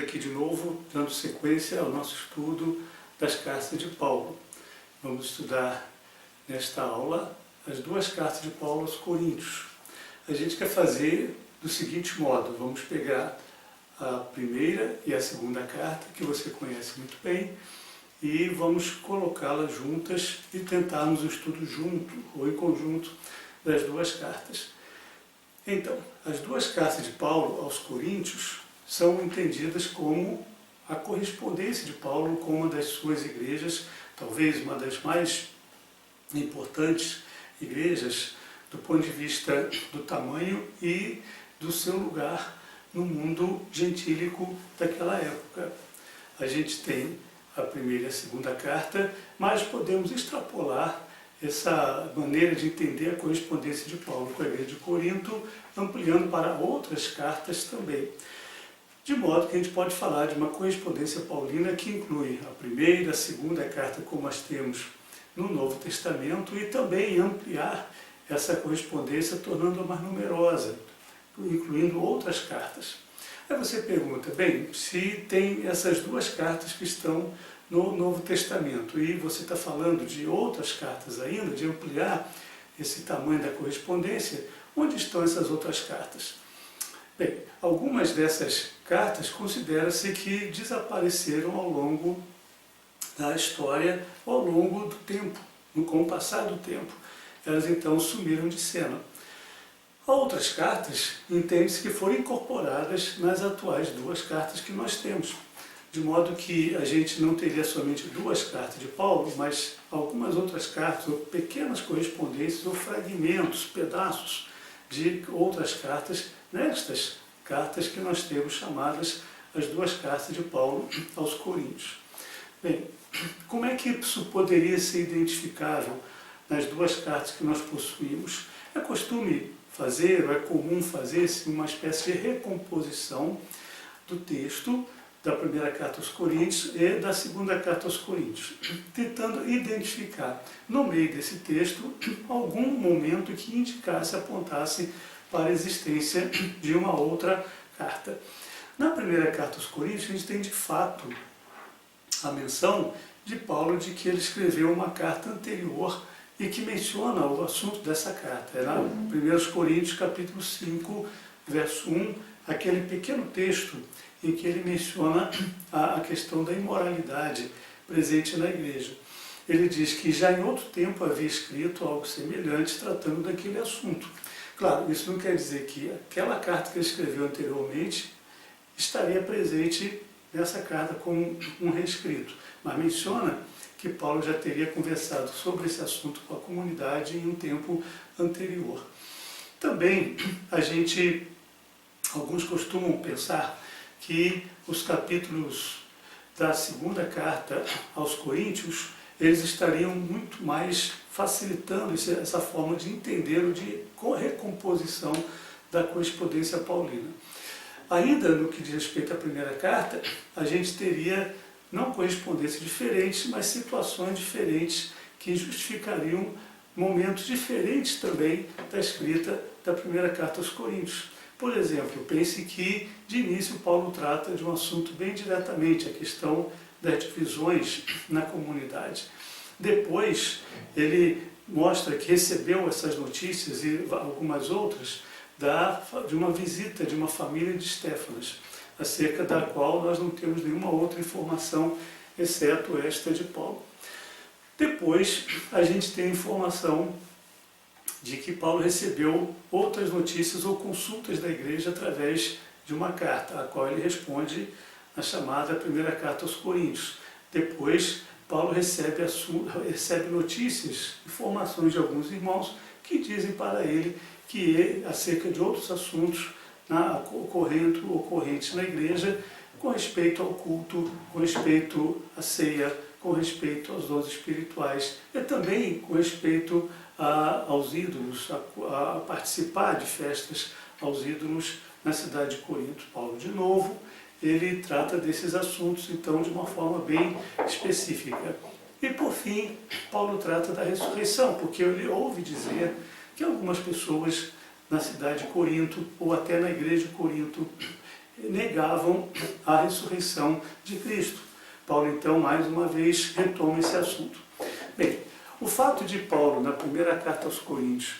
aqui de novo, dando sequência ao nosso estudo das cartas de Paulo. Vamos estudar nesta aula as duas cartas de Paulo aos Coríntios. A gente quer fazer do seguinte modo: vamos pegar a primeira e a segunda carta, que você conhece muito bem, e vamos colocá-las juntas e tentarmos o estudo junto ou em conjunto das duas cartas. Então, as duas cartas de Paulo aos Coríntios são entendidas como a correspondência de Paulo com uma das suas igrejas, talvez uma das mais importantes igrejas do ponto de vista do tamanho e do seu lugar no mundo gentílico daquela época. A gente tem a primeira e a segunda carta, mas podemos extrapolar essa maneira de entender a correspondência de Paulo com a igreja de Corinto, ampliando para outras cartas também. De modo que a gente pode falar de uma correspondência paulina que inclui a primeira, a segunda carta, como nós temos no Novo Testamento, e também ampliar essa correspondência, tornando-a mais numerosa, incluindo outras cartas. Aí você pergunta, bem, se tem essas duas cartas que estão no Novo Testamento e você está falando de outras cartas ainda, de ampliar esse tamanho da correspondência, onde estão essas outras cartas? Bem, algumas dessas cartas considera-se que desapareceram ao longo da história, ao longo do tempo, com o passar do tempo. Elas então sumiram de cena. Outras cartas entende-se que foram incorporadas nas atuais duas cartas que nós temos, de modo que a gente não teria somente duas cartas de Paulo, mas algumas outras cartas, ou pequenas correspondências, ou fragmentos, pedaços de outras cartas, nestas cartas que nós temos chamadas as duas cartas de Paulo aos Coríntios. Bem, como é que isso poderia ser identificável nas duas cartas que nós possuímos? É costume fazer, ou é comum fazer-se uma espécie de recomposição do texto da primeira carta aos Coríntios e da segunda carta aos Coríntios, tentando identificar no meio desse texto algum momento que indicasse, apontasse para a existência de uma outra carta. Na primeira carta aos Coríntios, a gente tem de fato a menção de Paulo de que ele escreveu uma carta anterior e que menciona o assunto dessa carta. É lá em 1 Coríntios, capítulo 5, verso 1, aquele pequeno texto em que ele menciona a questão da imoralidade presente na igreja. Ele diz que já em outro tempo havia escrito algo semelhante tratando daquele assunto. Claro, isso não quer dizer que aquela carta que ele escreveu anteriormente estaria presente nessa carta como um reescrito, mas menciona que Paulo já teria conversado sobre esse assunto com a comunidade em um tempo anterior. Também alguns costumam pensar que os capítulos da segunda carta aos Coríntios, eles estariam muito mais facilitando essa forma de entender ou de recomposição da correspondência paulina. Ainda no que diz respeito à primeira carta, a gente teria não correspondências diferentes, mas situações diferentes que justificariam momentos diferentes também da escrita da primeira carta aos Coríntios. Por exemplo, pense que de início Paulo trata de um assunto bem diretamente, a questão das divisões na comunidade. Depois ele mostra que recebeu essas notícias e algumas outras de uma visita de uma família de Estéfanas, acerca da qual nós não temos nenhuma outra informação, exceto esta de Paulo. Depois, a gente tem a informação de que Paulo recebeu outras notícias ou consultas da igreja através de uma carta, a qual ele responde na chamada primeira carta aos Coríntios. Depois, Paulo recebe notícias, informações de alguns irmãos que dizem para ele que acerca de outros assuntos ocorrentes na igreja, com respeito ao culto, com respeito à ceia, com respeito aos dons espirituais e também com respeito aos ídolos, a participar de festas aos ídolos na cidade de Corinto. Paulo, de novo, ele trata desses assuntos, então, de uma forma bem específica. E, por fim, Paulo trata da ressurreição, porque ele ouve dizer que algumas pessoas na cidade de Corinto, ou até na igreja de Corinto, negavam a ressurreição de Cristo. Paulo, então, mais uma vez, retoma esse assunto. Bem, o fato de Paulo, na primeira carta aos Coríntios,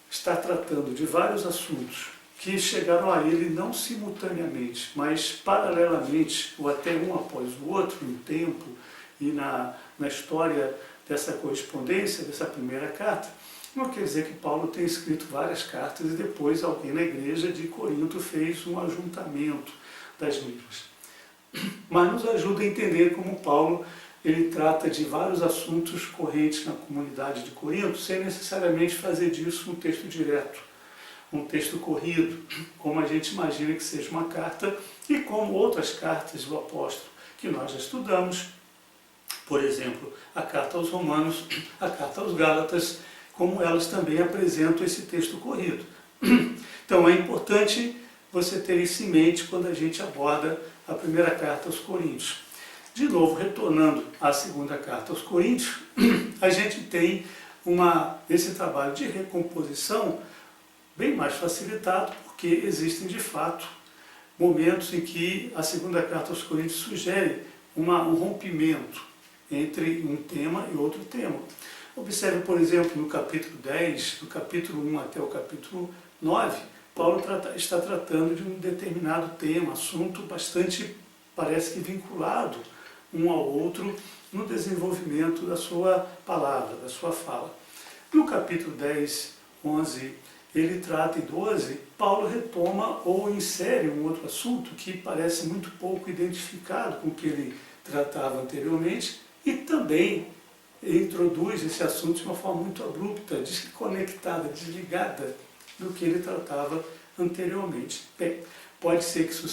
estar tratando de vários assuntos que chegaram a ele não simultaneamente, mas paralelamente, ou até um após o outro, no tempo e na história dessa correspondência, dessa primeira carta, não quer dizer que Paulo tenha escrito várias cartas e depois alguém na igreja de Corinto fez um ajuntamento das mesmas. Mas nos ajuda a entender como Paulo ele trata de vários assuntos correntes na comunidade de Corinto, sem necessariamente fazer disso um texto direto, um texto corrido, como a gente imagina que seja uma carta, e como outras cartas do apóstolo que nós já estudamos, por exemplo, a carta aos Romanos, a carta aos Gálatas, como elas também apresentam esse texto corrido. Então é importante você ter isso em mente quando a gente aborda a primeira carta aos Coríntios. De novo, retornando à segunda carta aos Coríntios, a gente tem esse trabalho de recomposição bem mais facilitado, porque existem de fato momentos em que a segunda carta aos Coríntios sugere um rompimento entre um tema e outro tema. Observe, por exemplo, no capítulo 10, do capítulo 1 até o capítulo 9, Paulo está tratando de um determinado tema, assunto bastante, parece que vinculado um ao outro no desenvolvimento da sua palavra, da sua fala. No capítulo 10, 11, ele trata, e 12, Paulo retoma ou insere um outro assunto que parece muito pouco identificado com o que ele tratava anteriormente e também introduz esse assunto de uma forma muito abrupta, desconectada, desligada do que ele tratava anteriormente. Bem, pode ser que isso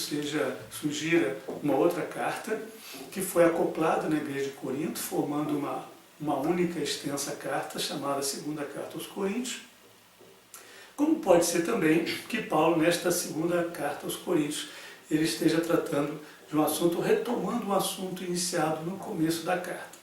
sugira uma outra carta que foi acoplada na igreja de Corinto, formando uma única extensa carta chamada Segunda Carta aos Coríntios. Como pode ser também que Paulo, nesta segunda carta aos Coríntios, ele esteja tratando de um assunto, retomando um assunto iniciado no começo da carta.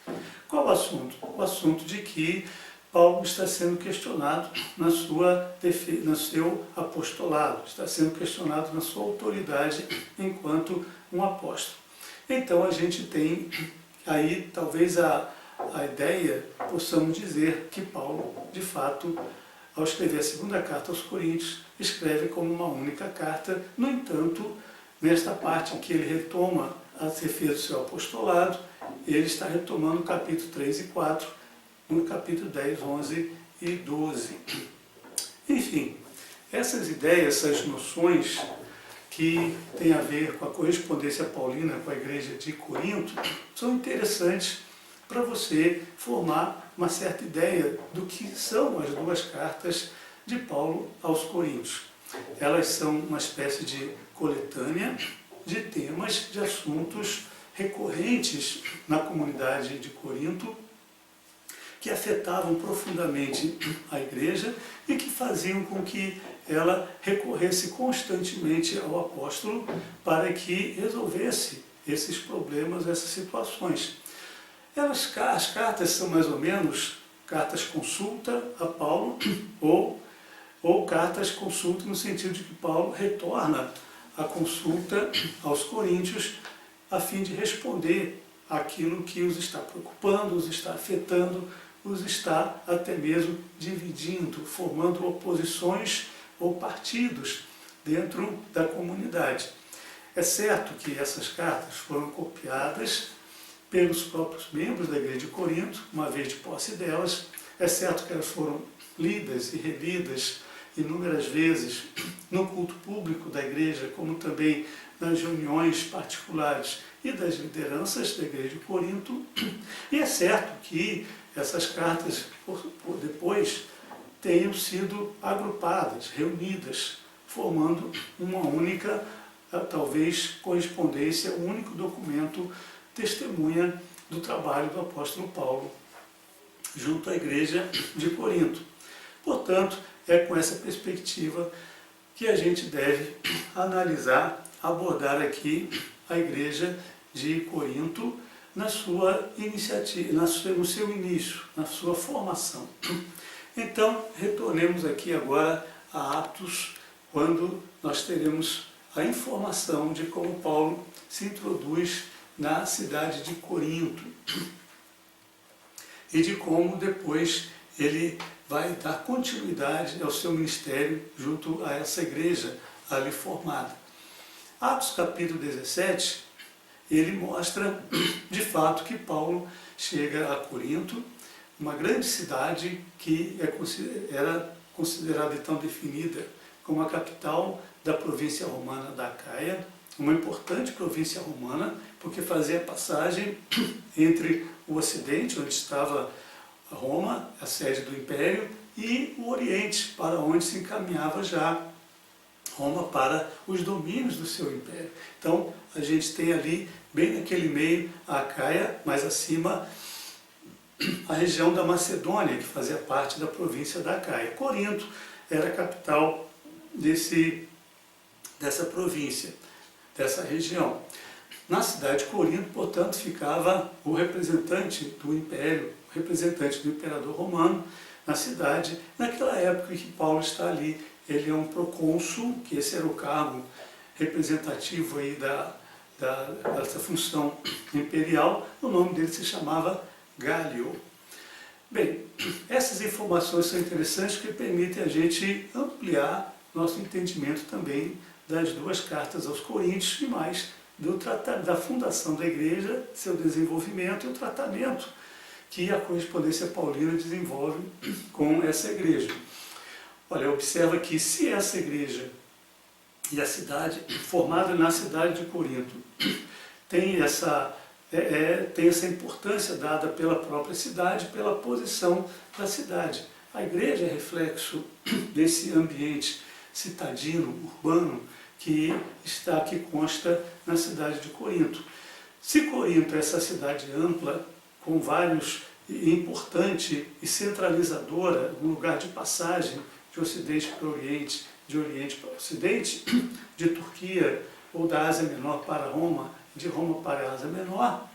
Qual o assunto? O assunto de que Paulo está sendo questionado no seu apostolado, está sendo questionado na sua autoridade enquanto um apóstolo. Então a gente tem aí talvez a ideia, possamos dizer, que Paulo, de fato, ao escrever a segunda carta aos Coríntios, escreve como uma única carta. No entanto, nesta parte em que ele retoma a ser feito o seu apostolado, ele está retomando o capítulo 3 e 4, no capítulo 10, 11 e 12. Enfim, essas ideias, essas noções que têm a ver com a correspondência paulina com a igreja de Corinto, são interessantes para você formar uma certa ideia do que são as duas cartas de Paulo aos Coríntios. Elas são uma espécie de coletânea de temas, de assuntos recorrentes na comunidade de Corinto, que afetavam profundamente a igreja e que faziam com que ela recorresse constantemente ao apóstolo para que resolvesse esses problemas, essas situações. As cartas são mais ou menos cartas consulta a Paulo ou cartas consulta no sentido de que Paulo retorna a consulta aos coríntios a fim de responder aquilo que os está preocupando, os está afetando, os está até mesmo dividindo, formando oposições ou partidos dentro da comunidade. É certo que essas cartas foram copiadas pelos próprios membros da igreja de Corinto, uma vez de posse delas. É certo que elas foram lidas e relidas inúmeras vezes no culto público da igreja, como também nas reuniões particulares e das lideranças da igreja de Corinto. E é certo que essas cartas, depois, tenham sido agrupadas, reunidas, formando uma única, talvez, correspondência, um único documento, testemunha do trabalho do apóstolo Paulo junto à igreja de Corinto. Portanto, é com essa perspectiva que a gente deve analisar, abordar aqui a igreja de Corinto na sua iniciativa, no seu início, na sua formação. Então, retornemos aqui agora a Atos, quando nós teremos a informação de como Paulo se introduz na cidade de Corinto e de como depois ele vai dar continuidade ao seu ministério junto a essa igreja ali formada. Atos capítulo 17, ele mostra de fato que Paulo chega a Corinto, uma grande cidade que era considerada então definida como a capital da província romana da Acaia, uma importante província romana, porque fazia passagem entre o Ocidente, onde estava Roma, a sede do Império, e o Oriente, para onde se encaminhava já Roma para os domínios do seu império. Então, a gente tem ali, bem naquele meio, a Acaia, mais acima, a região da Macedônia, que fazia parte da província da Acaia. Corinto era a capital dessa província, dessa região. Na cidade de Corinto, portanto, ficava o representante do império, o representante do imperador romano na cidade. Naquela época em que Paulo está ali, ele é um procônsul, que esse era o cargo representativo aí dessa função imperial. O nome dele se chamava Gálio. Bem, essas informações são interessantes porque permitem a gente ampliar nosso entendimento também das duas cartas aos Coríntios e mais da fundação da igreja, seu desenvolvimento e o tratamento que a correspondência paulina desenvolve com essa igreja. Olha, observa que se essa igreja e a cidade, formada na cidade de Corinto, tem essa importância dada pela própria cidade, pela posição da cidade. A igreja é reflexo desse ambiente citadino, urbano, que consta na cidade de Corinto. Se Corinto é essa cidade ampla, com vários, importante e centralizadora, um lugar de passagem de Ocidente para Oriente, de Oriente para Ocidente, de Turquia ou da Ásia Menor para Roma, de Roma para a Ásia Menor,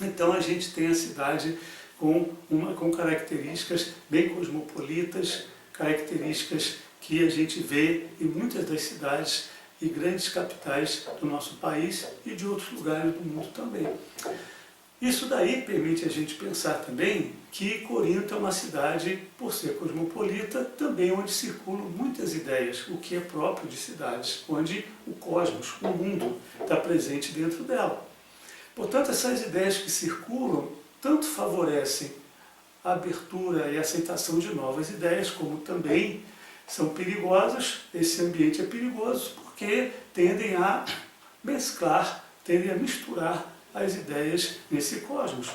então a gente tem a cidade com características bem cosmopolitas, características que a gente vê em muitas das cidades e grandes capitais do nosso país e de outros lugares do mundo também. Isso daí permite a gente pensar também que Corinto é uma cidade, por ser cosmopolita, também onde circulam muitas ideias, o que é próprio de cidades, onde o cosmos, o mundo, está presente dentro dela. Portanto, essas ideias que circulam tanto favorecem a abertura e a aceitação de novas ideias, como também são perigosas. Esse ambiente é perigoso porque tendem a mesclar, tendem a misturar as ideias nesse cosmos.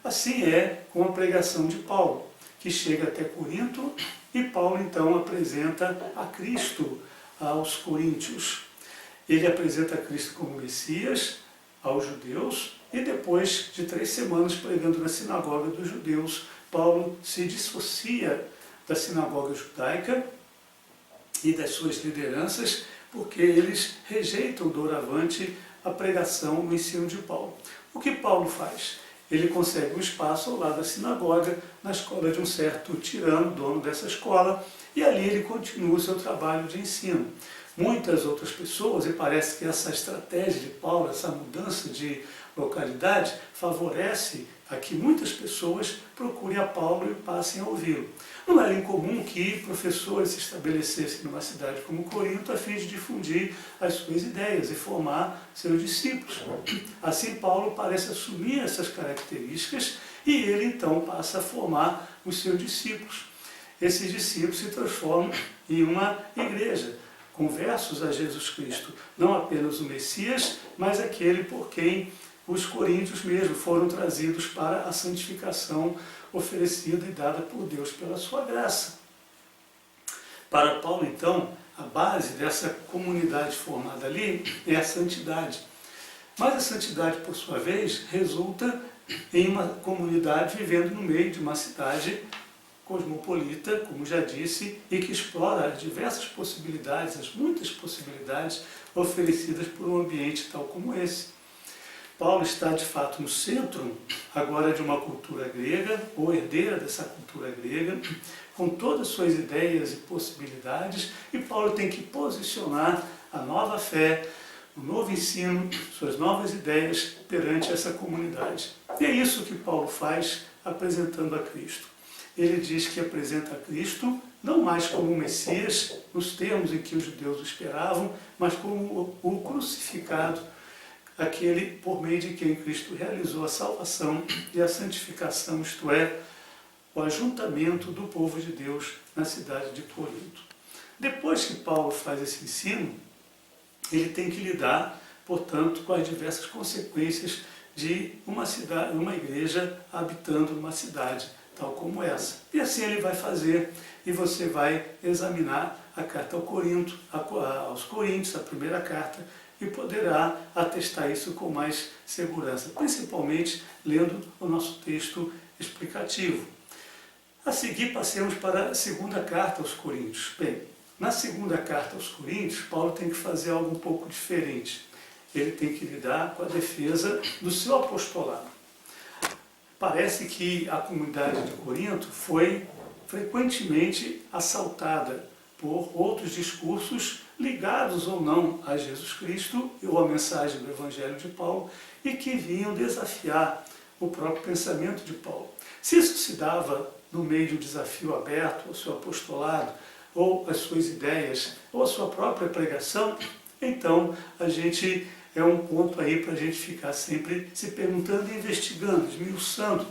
Assim é com a pregação de Paulo, que chega até Corinto e Paulo então apresenta a Cristo aos coríntios. Ele apresenta a Cristo como Messias aos judeus e depois de 3 semanas pregando na sinagoga dos judeus, Paulo se dissocia da sinagoga judaica e das suas lideranças porque eles rejeitam doravante a pregação, o ensino de Paulo. O que Paulo faz? Ele consegue um espaço ao lado da sinagoga, na escola de um certo tirano, dono dessa escola, e ali ele continua o seu trabalho de ensino. Muitas outras pessoas, e parece que essa estratégia de Paulo, essa mudança de localidade, favorece a que muitas pessoas procurem a Paulo e passem a ouvi-lo. Não era incomum que professores se estabelecessem numa cidade como Corinto a fim de difundir as suas ideias e formar seus discípulos. Assim, Paulo parece assumir essas características e ele então passa a formar os seus discípulos. Esses discípulos se transformam em uma igreja, conversos a Jesus Cristo, não apenas o Messias, mas aquele por quem os coríntios mesmo foram trazidos para a santificação oferecida e dada por Deus pela sua graça. Para Paulo, então, a base dessa comunidade formada ali é a santidade. Mas a santidade, por sua vez, resulta em uma comunidade vivendo no meio de uma cidade cosmopolita, como já disse, e que explora as diversas possibilidades, as muitas possibilidades oferecidas por um ambiente tal como esse. Paulo está, de fato, no centro agora de uma cultura grega, ou herdeira dessa cultura grega, com todas as suas ideias e possibilidades, e Paulo tem que posicionar a nova fé, o novo ensino, suas novas ideias perante essa comunidade. E é isso que Paulo faz apresentando a Cristo. Ele diz que apresenta a Cristo não mais como o Messias, nos termos em que os judeus o esperavam, mas como o crucificado, aquele por meio de quem Cristo realizou a salvação e a santificação, isto é, o ajuntamento do povo de Deus na cidade de Corinto. Depois que Paulo faz esse ensino, ele tem que lidar, portanto, com as diversas consequências de uma igreja habitando uma cidade tal como essa. E assim ele vai fazer, e você vai examinar a carta aos Coríntios, a primeira carta, e poderá atestar isso com mais segurança, principalmente lendo o nosso texto explicativo. A seguir, passemos para a segunda carta aos Coríntios. Bem, na segunda carta aos Coríntios, Paulo tem que fazer algo um pouco diferente. Ele tem que lidar com a defesa do seu apostolado. Parece que a comunidade de Corinto foi frequentemente assaltada por outros discursos ligados ou não a Jesus Cristo ou a mensagem do Evangelho de Paulo e que vinham desafiar o próprio pensamento de Paulo. Se isso se dava no meio de um desafio aberto ao seu apostolado, ou às suas ideias, ou à sua própria pregação, então a gente é um ponto aí para a gente ficar sempre se perguntando e investigando, esmiuçando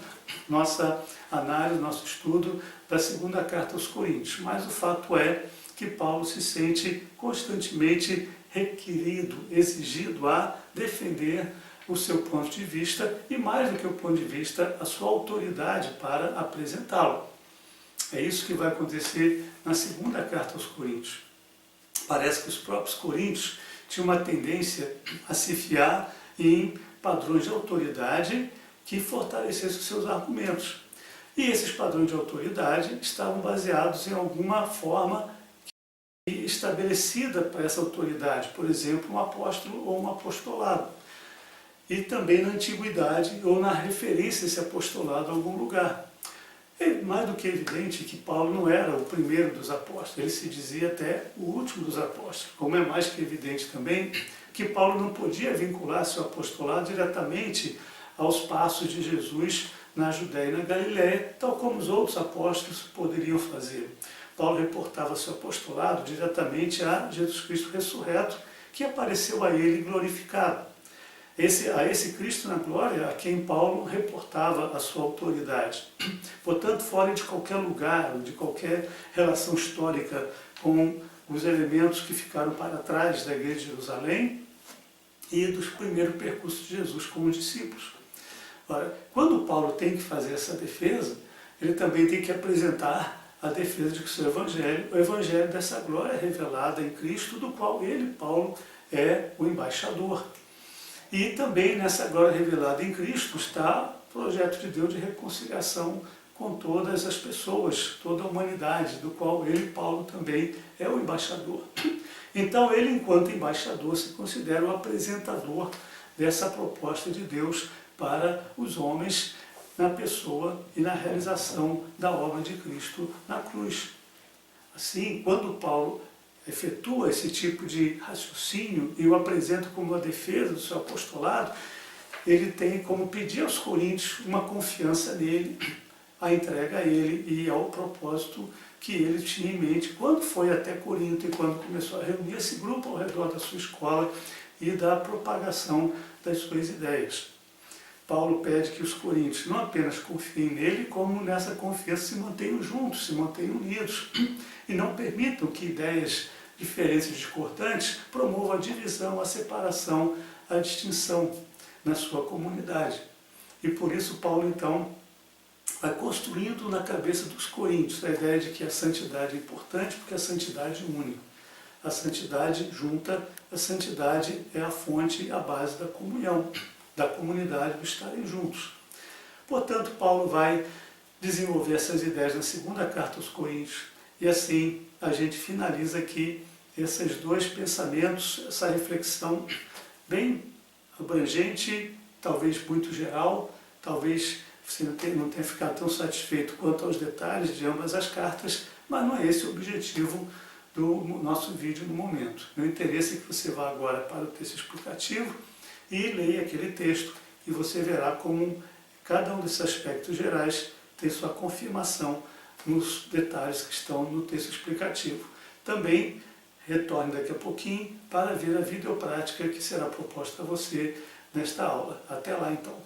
nossa análise, nosso estudo da segunda carta aos Coríntios. Mas o fato é que Paulo se sente constantemente requerido, exigido a defender o seu ponto de vista e, mais do que o ponto de vista, a sua autoridade para apresentá-lo. É isso que vai acontecer na segunda carta aos Coríntios. Parece que os próprios coríntios tinham uma tendência a se fiar em padrões de autoridade que fortalecessem os seus argumentos. E esses padrões de autoridade estavam baseados em alguma forma estabelecida para essa autoridade, por exemplo, um apóstolo ou um apostolado. E também na antiguidade ou na referência a esse apostolado a algum lugar. É mais do que evidente que Paulo não era o primeiro dos apóstolos, ele se dizia até o último dos apóstolos. Como é mais que evidente também que Paulo não podia vincular seu apostolado diretamente aos passos de Jesus na Judéia e na Galiléia, tal como os outros apóstolos poderiam fazer. Paulo reportava seu apostolado diretamente a Jesus Cristo ressurreto, que apareceu a ele glorificado. A esse Cristo na glória a quem Paulo reportava a sua autoridade. Portanto, fora de qualquer lugar, de qualquer relação histórica com os elementos que ficaram para trás da igreja de Jerusalém e dos primeiros percursos de Jesus como discípulos. Ora, quando Paulo tem que fazer essa defesa, ele também tem que apresentar a defesa de que o seu evangelho, o evangelho dessa glória revelada em Cristo, do qual ele, Paulo, é o embaixador. E também nessa glória revelada em Cristo está o projeto de Deus de reconciliação com todas as pessoas, toda a humanidade, do qual ele, Paulo, também é o embaixador. Então ele, enquanto embaixador, se considera o apresentador dessa proposta de Deus para os homens na pessoa e na realização da obra de Cristo na cruz. Assim, quando Paulo efetua esse tipo de raciocínio e o apresenta como a defesa do seu apostolado, ele tem como pedir aos coríntios uma confiança nele, a entrega a ele e ao propósito que ele tinha em mente quando foi até Corinto e quando começou a reunir esse grupo ao redor da sua escola e da propagação das suas ideias. Paulo pede que os coríntios não apenas confiem nele, como nessa confiança se mantenham juntos, se mantenham unidos e não permitam que ideias diferentes e discordantes promovam a divisão, a separação, a distinção na sua comunidade. E por isso Paulo, então, vai construindo na cabeça dos coríntios a ideia de que a santidade é importante porque a santidade une. A santidade junta, a santidade é a fonte e a base da comunhão, da comunidade, do estarem juntos. Portanto, Paulo vai desenvolver essas ideias na segunda carta aos Coríntios e assim a gente finaliza aqui esses dois pensamentos, essa reflexão bem abrangente, talvez muito geral, talvez você não tenha ficado tão satisfeito quanto aos detalhes de ambas as cartas, mas não é esse o objetivo do nosso vídeo no momento. Meu interesse é que você vá agora para o texto explicativo e leia aquele texto e você verá como cada um desses aspectos gerais tem sua confirmação nos detalhes que estão no texto explicativo. Também retorne daqui a pouquinho para ver a videoprática que será proposta a você nesta aula. Até lá então!